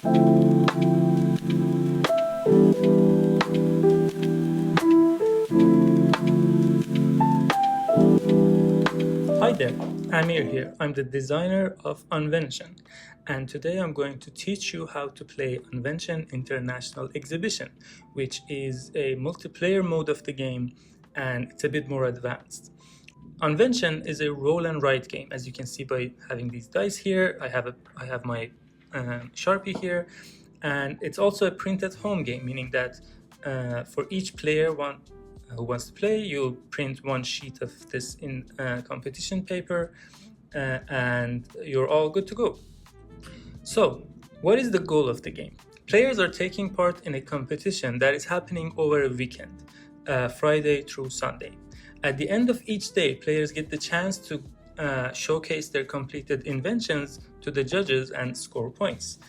Hi there, Amir here. I'm the designer of Unvention, and today I'm going to teach you how to play Unvention International Exhibition, which is a multiplayer mode of the game, and it's a bit more advanced. Unvention is a roll and write game, as you can see by having these dice here. I have my Sharpie here, and it's also a print-at-home game, meaning that for each player who wants to play, you'll print one sheet of this in competition paper, and you're all good to go. So, what is the goal of the game? Players are taking part in a competition that is happening over a weekend, Friday through Sunday. At the end of each day, players get the chance to showcase their completed inventions to the judges and score points.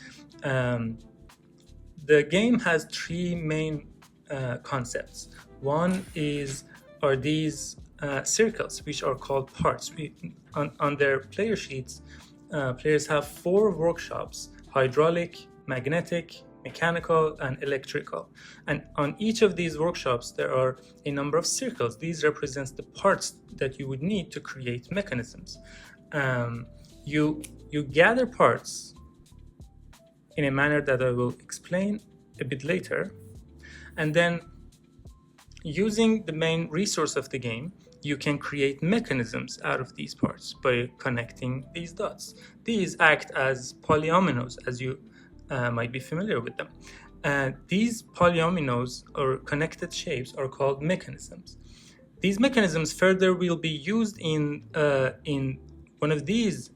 The game has three main concepts. One are these circles, which are called parts. On their player sheets, players have 4 workshops: hydraulic, magnetic, mechanical, and electrical. And on each of these workshops, there are a number of circles. These represent the parts that you would need to create mechanisms. You gather parts in a manner that I will explain a bit later. And then, using the main resource of the game, you can create mechanisms out of these parts by connecting these dots. These act as polyominoes, as you might be familiar with them. These polyominoes, or connected shapes, are called mechanisms. These mechanisms further will be used in one of these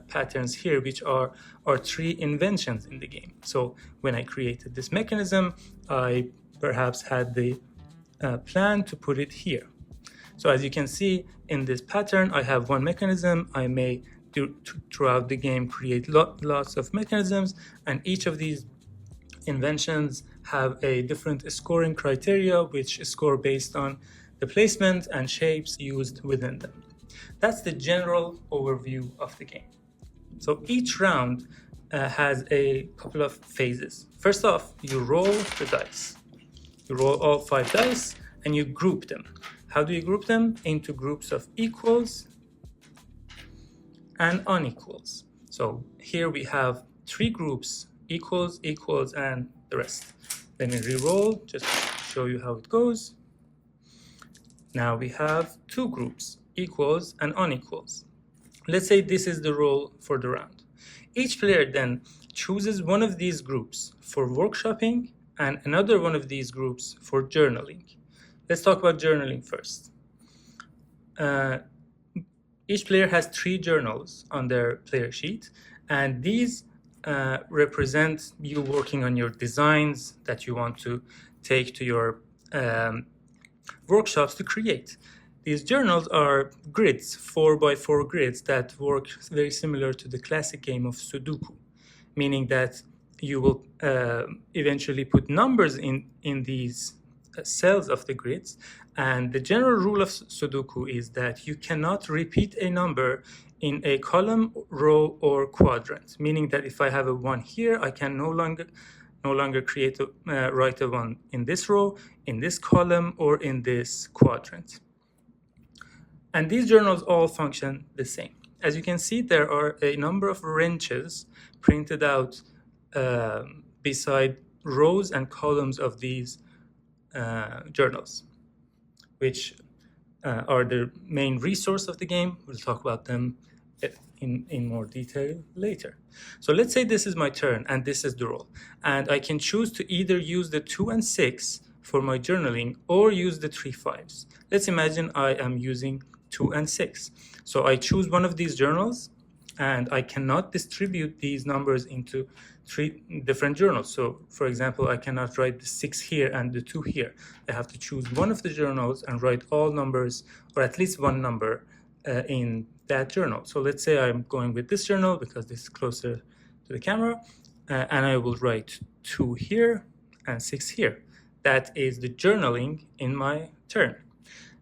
patterns here, which are 3 inventions in the game. So when I created this mechanism, I perhaps had the plan to put it here. So as you can see in this pattern, I have one mechanism. I may throughout the game create lots of mechanisms, and each of these inventions have a different scoring criteria, which score based on the placement and shapes used within them. That's the general overview of the game. So each round has a couple of phases. First off, you roll the dice. You roll all 5 dice and you group them. How do you group them? Into groups of equals and unequals. So here we have 3 groups: equals, equals, and the rest. Let me re-roll just to show you how it goes. Now we have 2 groups: equals and unequals. Let's say this is the roll for the round. Each player then chooses one of these groups for workshopping and another one of these groups for journaling. Let's talk about journaling first. Each player has 3 journals on their player sheet, and these represent you working on your designs that you want to take to your workshops to create. These journals are grids, 4x4 grids that work very similar to the classic game of Sudoku, meaning that you will eventually put numbers in these cells of the grids. And the general rule of Sudoku is that you cannot repeat a number in a column, row, or quadrant, meaning that if I have a 1 here, I can no longer write a 1 in this row, in this column, or in this quadrant. And these journals all function the same. As you can see, there are a number of wrenches printed out beside rows and columns of these journals, which are the main resource of the game. We'll talk about them in more detail later. So let's say this is my turn and this is the roll, and I can choose to either use the 2 and 6 for my journaling or use the 3 5s. Let's imagine I am using 2 and 6. So I choose one of these journals, and I cannot distribute these numbers into 3 different journals. So for example, I cannot write the 6 here and the 2 here. I have to choose one of the journals and write all numbers, or at least one number in that journal. So let's say I'm going with this journal because this is closer to the camera, and I will write 2 here and 6 here. That is the journaling in my turn.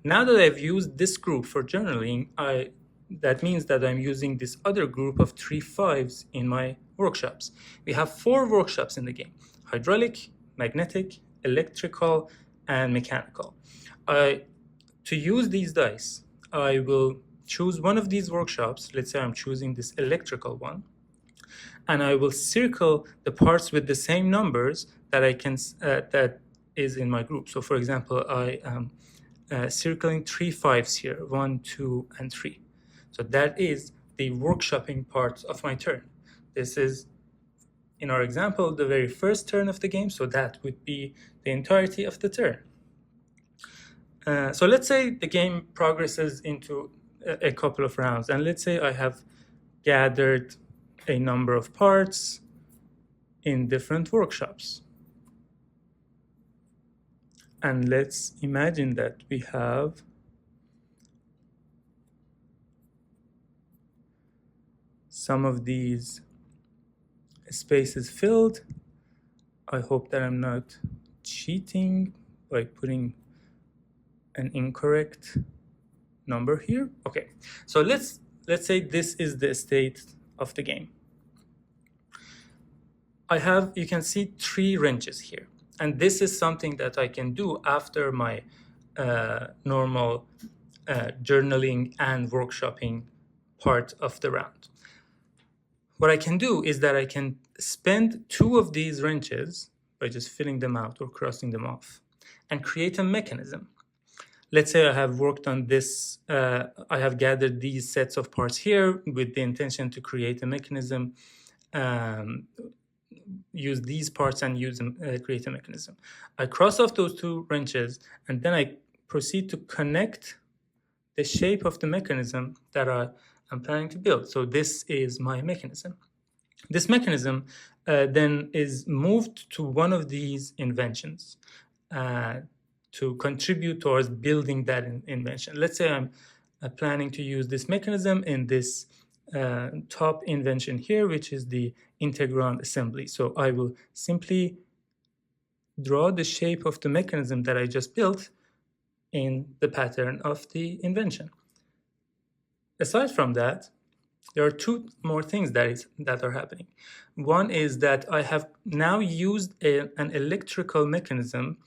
Now that I've used this group for journaling, I that means that I'm using this other group of 3 5s in my workshops. We have 4 workshops in the game: hydraulic, magnetic, electrical, and mechanical. To use these dice, I will choose one of these workshops. Let's say I'm choosing this electrical one, and I will circle the parts with the same numbers that I can that is in my group. So, for example, I am circling 3 5s here: 1, 2, and 3. So that is the workshopping part of my turn. This is, in our example, the very first turn of the game. So that would be the entirety of the turn. So let's say the game progresses into a couple of rounds, and let's say I have gathered a number of parts in different workshops. And let's imagine that we have some of these spaces filled. I hope that I'm not cheating by putting an incorrect number here. Okay, so let's say this is the state of the game. You can see 3 wrenches here, and this is something that I can do after my normal journaling and workshopping part of the round. What I can do is that I can spend 2 of these wrenches by just filling them out or crossing them off and create a mechanism. Let's say I have worked on this, I have gathered these sets of parts here with the intention to create a mechanism, use these parts and use them, create a mechanism. I cross off those 2 wrenches, and then I proceed to connect the shape of the mechanism that I'm planning to build. So this is my mechanism. This mechanism then is moved to one of these inventions to contribute towards building that invention. Let's say I'm planning to use this mechanism in this top invention here, which is the integrand assembly. So I will simply draw the shape of the mechanism that I just built in the pattern of the invention. Aside from that, there are 2 more things that are happening. One is that I have now used an electrical mechanism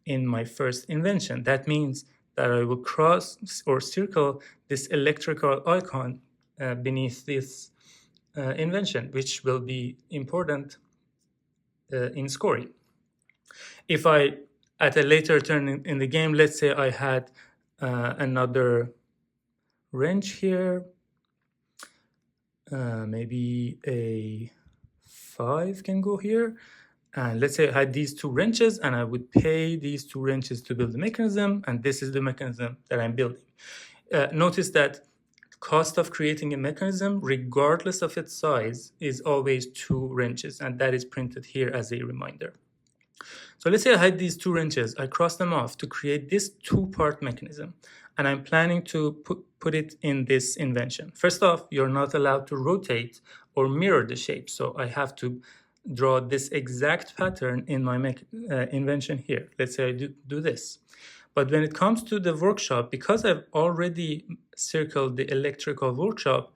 in my first invention. That means that I will cross or circle this electrical icon beneath this invention, which will be important in scoring. If I, at a later turn in the game, let's say I had another wrench here, maybe a 5 can go here. And let's say I had these 2 wrenches, and I would pay these 2 wrenches to build the mechanism, and this is the mechanism that I'm building. Notice that cost of creating a mechanism, regardless of its size, is always 2 wrenches, and that is printed here as a reminder. So let's say I had these 2 wrenches, I cross them off to create this 2-part mechanism, and I'm planning to put it in this invention. First off, you're not allowed to rotate or mirror the shape, so I have to draw this exact pattern in my invention here. Let's say I do this. But when it comes to the workshop, because I've already circled the electrical workshop,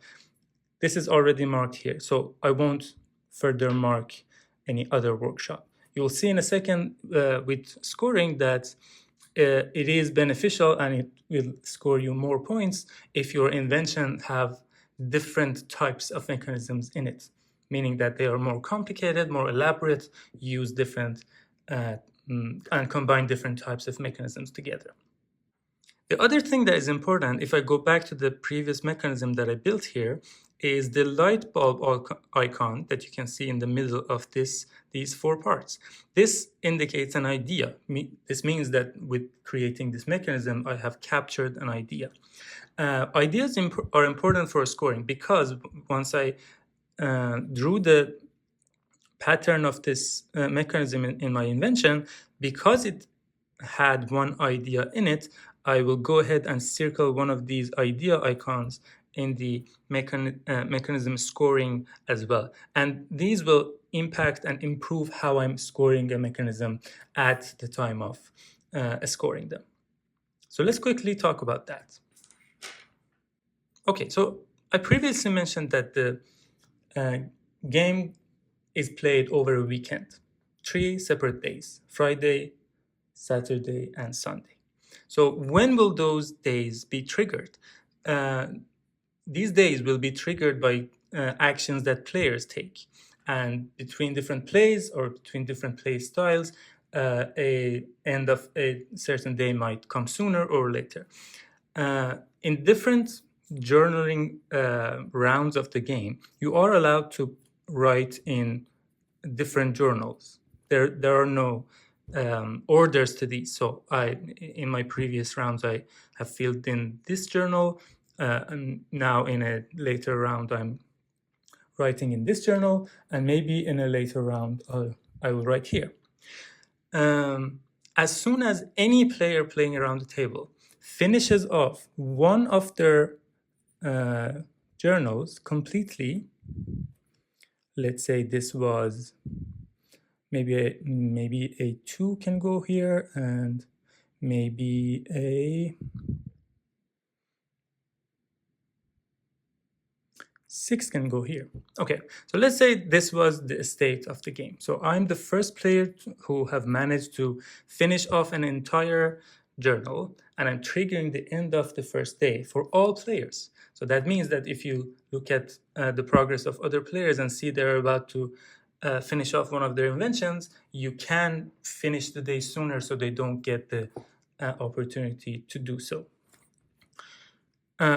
this is already marked here. So I won't further mark any other workshop. You'll see in a second with scoring that it is beneficial and it will score you more points if your invention have different types of mechanisms in it, meaning that they are more complicated, more elaborate, use different and combine different types of mechanisms together. The other thing that is important, if I go back to the previous mechanism that I built here, is the light bulb icon that you can see in the middle of these 4 parts. This indicates an idea. This means that with creating this mechanism, I have captured an idea. Ideas are important for scoring because once I drew the pattern of this mechanism in my invention, because it had one idea in it, I will go ahead and circle one of these idea icons in the mechanism scoring as well. And these will impact and improve how I'm scoring a mechanism at the time of scoring them. So let's quickly talk about that. Okay, so I previously mentioned that the game is played over a weekend, 3 separate days: Friday, Saturday, and Sunday. So when will those days be triggered? Uh, these days will be triggered by actions that players take. And between different plays or between different play styles, a end of a certain day might come sooner or later. In different journaling rounds of the game, you are allowed to write in different journals. There are no orders to these. So in my previous rounds, I have filled in this journal, and now in a later round, I'm writing in this journal, and maybe in a later round, I will write here. As soon as any player playing around the table finishes off one of their journals completely, let's say this was maybe a 2 can go here, and maybe a 6 can go here. Okay, so let's say this was the state of the game. So I'm the first player who have managed to finish off an entire journal, and I'm triggering the end of the first day for all players. So that means that if you look at the progress of other players and see they're about to finish off one of their inventions, you can finish the day sooner so they don't get the opportunity to do so.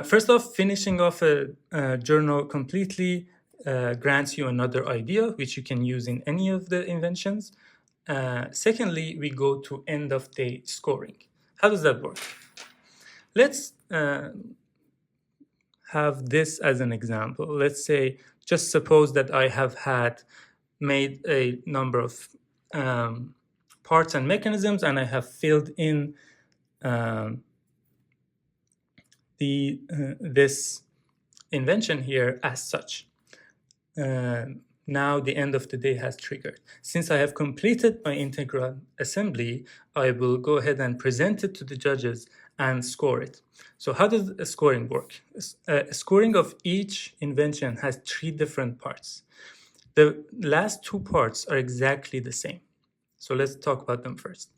First off, finishing off a journal completely grants you another idea, which you can use in any of the inventions. Secondly, we go to end of day scoring. How does that work? Let's have this as an example. Let's say, just suppose that I have made a number of parts and mechanisms, and I have filled in this invention here as such. Now the end of the day has triggered. Since I have completed my integral assembly, I will go ahead and present it to the judges and score it. So how does scoring work? Scoring of each invention has 3 different parts. The last 2 parts are exactly the same. So let's talk about them first.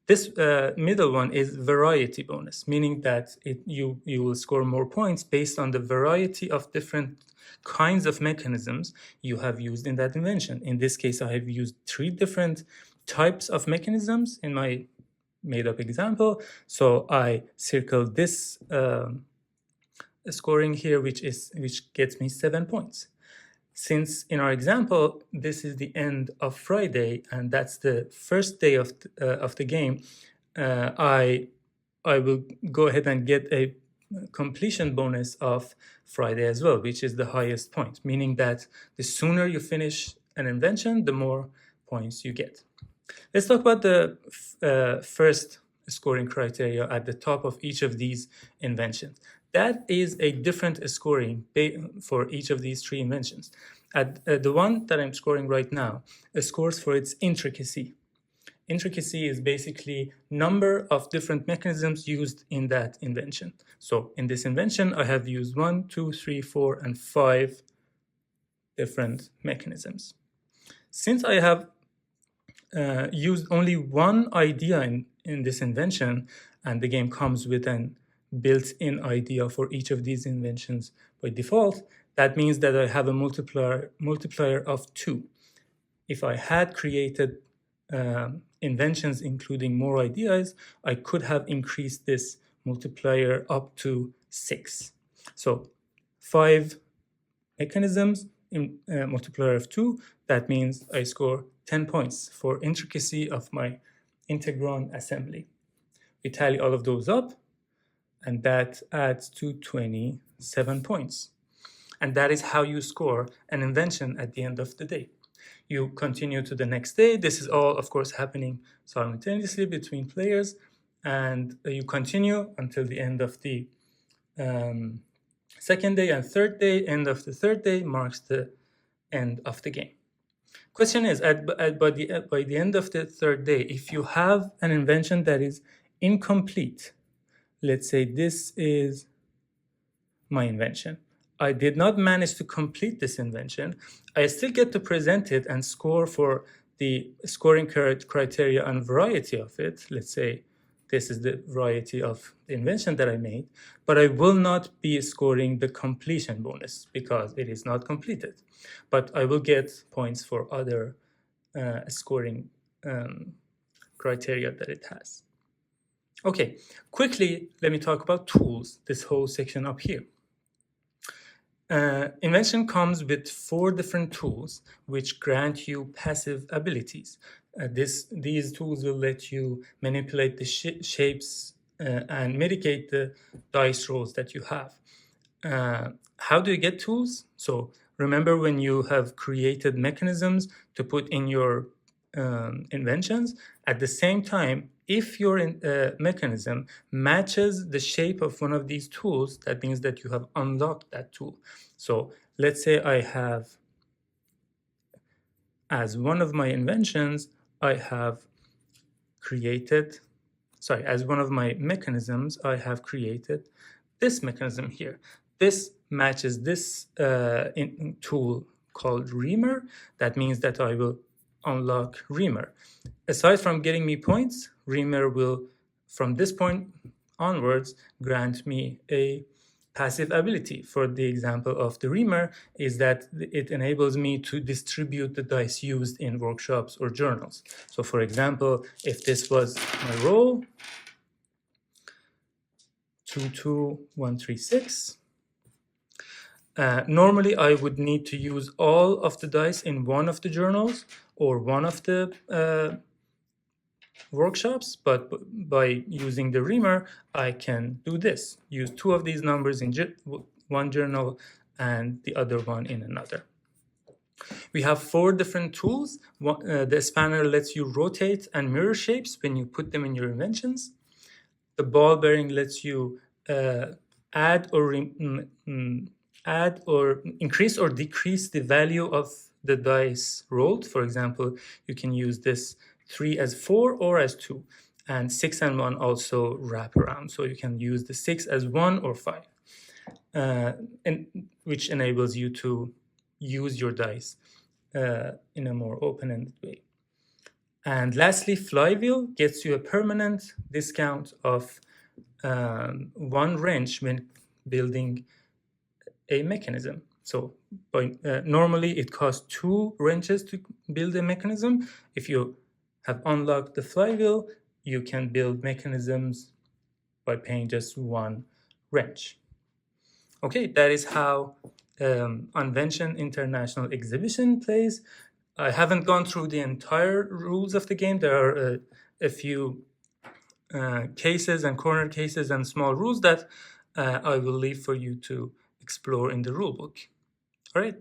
This middle one is variety bonus, meaning that you will score more points based on the variety of different kinds of mechanisms you have used in that invention. In this case, I have used 3 different types of mechanisms in my made-up example. So I circled this scoring here, which gets me 7 points. Since in our example, this is the end of Friday, and that's the first day of the game, I will go ahead and get a completion bonus of Friday as well, which is the highest point, meaning that the sooner you finish an invention, the more points you get. Let's talk about the first scoring criteria at the top of each of these inventions. That is a different scoring for each of these 3 inventions. The one that I'm scoring right now scores for its intricacy. Intricacy is basically number of different mechanisms used in that invention. So in this invention, I have used 1, 2, 3, 4, and 5 different mechanisms. Since I have used only one idea in this invention, and the game comes with an built-in idea for each of these inventions by default, that means that I have a multiplier of 2. If I had created inventions including more ideas, I could have increased this multiplier up to 6. So 5 mechanisms in multiplier of 2, that means I score 10 points for intricacy of my integron assembly. We tally all of those up, and that adds to 27 points. And that is how you score an invention at the end of the day. You continue to the next day. This is all, of course, happening simultaneously between players, and you continue until the end of the second day and third day. End of the third day marks the end of the game. Question is, by the end of the third day, if you have an invention that is incomplete, let's say this is my invention. I did not manage to complete this invention, I still get to present it and score for the scoring criteria and variety of it. Let's say this is the variety of the invention that I made, but I will not be scoring the completion bonus because it is not completed. But I will get points for other scoring criteria that it has. Okay, quickly, let me talk about tools, this whole section up here. Invention comes with 4 different tools which grant you passive abilities. These tools will let you manipulate the shapes and mitigate the dice rolls that you have. How do you get tools? So remember when you have created mechanisms to put in your inventions, at the same time, if your mechanism matches the shape of one of these tools, that means that you have unlocked that tool. So let's say I have, as one of my inventions, I have created, sorry, as one of my mechanisms, I have created this mechanism here. This matches this tool called Reamer. That means that I will unlock Reamer. Aside from getting me points, Reamer will, from this point onwards, grant me a passive ability. For the example of the Reamer is that it enables me to distribute the dice used in workshops or journals. So for example, if this was my roll, 22136, normally I would need to use all of the dice in one of the journals or one of the workshops, but by using the Reamer, I can do this, use 2 of these numbers in one journal and the other one in another. We have 4 different tools. The spanner lets you rotate and mirror shapes when you put them in your inventions. The ball bearing lets you add or increase or decrease the value of the dice rolled. For example, you can use this 3 as 4 or as 2, and 6 and 1 also wrap around. So you can use the 6 as 1 or 5, which enables you to use your dice in a more open-ended way. And lastly, Flywheel gets you a permanent discount of 1 wrench when building a mechanism. So normally it costs 2 wrenches to build a mechanism. If you have unlocked the Flywheel, you can build mechanisms by paying just 1 wrench. Okay, that is how Unvention International Exhibition plays. I haven't gone through the entire rules of the game. There are a few cases and corner cases and small rules that I will leave for you to explore in the rulebook. All right.